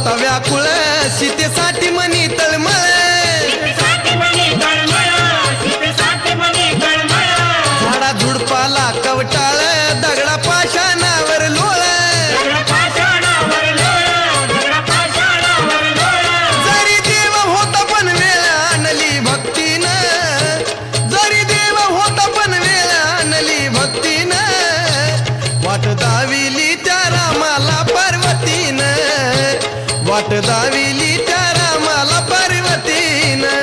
होता व्याकुळ सीतेसाठी मनी तळमळ झाडा झुडपाला कवटाळ दगडा पाषाणावर लोळ जरी देव होता पण वेळ आणली भक्तीनं जरी देव होता पण वेळ आणली भक्तीनं वाट दाविली त्या रामाला पार्वतीनं वाट दाविली त्या रामाला पार्वतीनं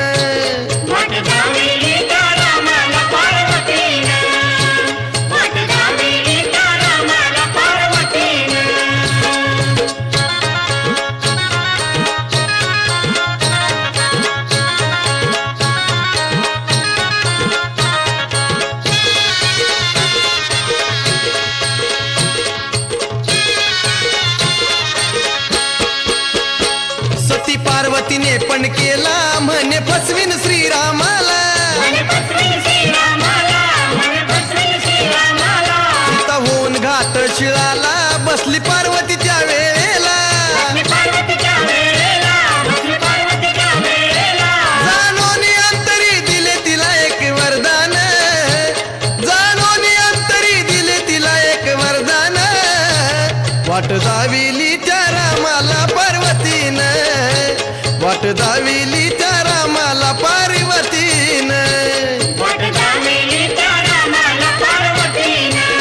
पार्वतीने पण केला म्हणे फसवीन श्रीरामाला सीता होऊन घात शिळाला बसली पार्वती त्या वेळेला जानोनी अंतरी दिले तिला एक वरदान जानोनी अंतरी दिले तिला एक वरदान वाट दाविली त्या रामाला पार्वतीनं वाट दाविली त्या रामाला पार्वतीनं वाट दाविली त्या रामाला पार्वतीनं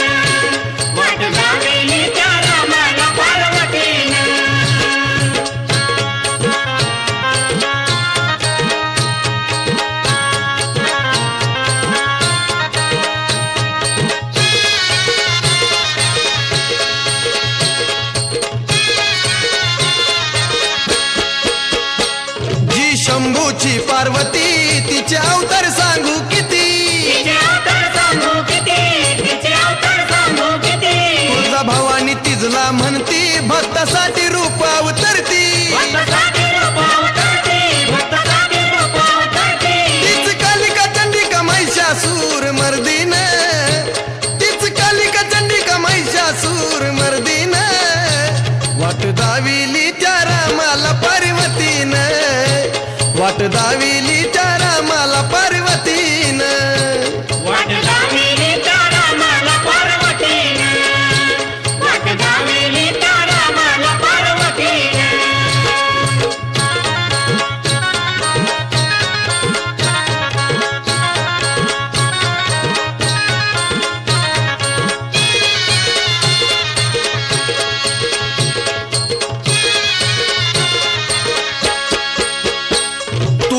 वाट दाविली त्या रामाला पार्वतीनं शंभूची पार्वती तिचे अवतार सांगू किती तुळजा भवानी तिजला म्हणती भक्तासाठी रूप अवतरती तीच कालिका चंडिका महिषासूर मर्दीन तीच कालिका चंडिका महिषासूर मर्दीन वाट दाविली त्या रामाला पार्वतीनं वाट दाविली त्या रामाला पार्वतीनं वाट दाविली त्या रामाला पार्वतीनं वाट दाविली त्या रामाला पार्वतीनं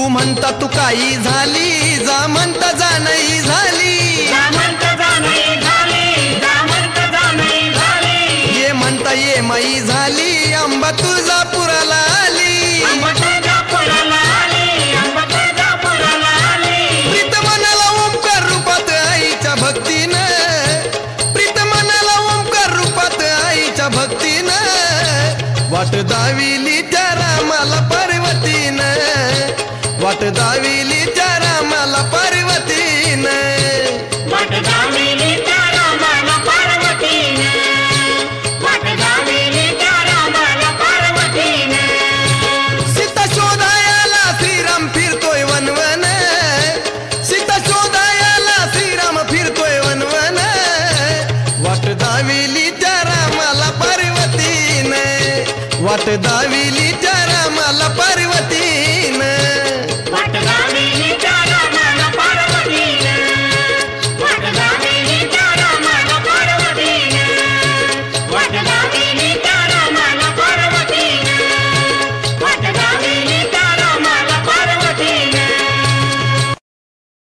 म्हणता तू काही झाली जा म्हणता जा नाही झाली ये म्हणता ये माई झाली अंबा तुळजापुराला आली प्रीत मनाला ओंकार रूपात आईच्या भक्तीनं प्रीत मनाला ओंकार रूपात आईच्या भक्तीनं वाट दाविली त्या रामाला पार्वतीनं वाट दाविली त्या रामाला पार्वतीनं वाट दाविली त्या रामाला पार्वतीनं वाट दाविली त्या रामाला पार्वतीनं सीता शोधायाला श्रीराम फिरतोय वनवन सीता शोधायाला श्रीराम फिरतोय वनवन वाट दाविली त्या रामाला पार्वतीनं वाट दाविली त्या रामाला पार्वतीनं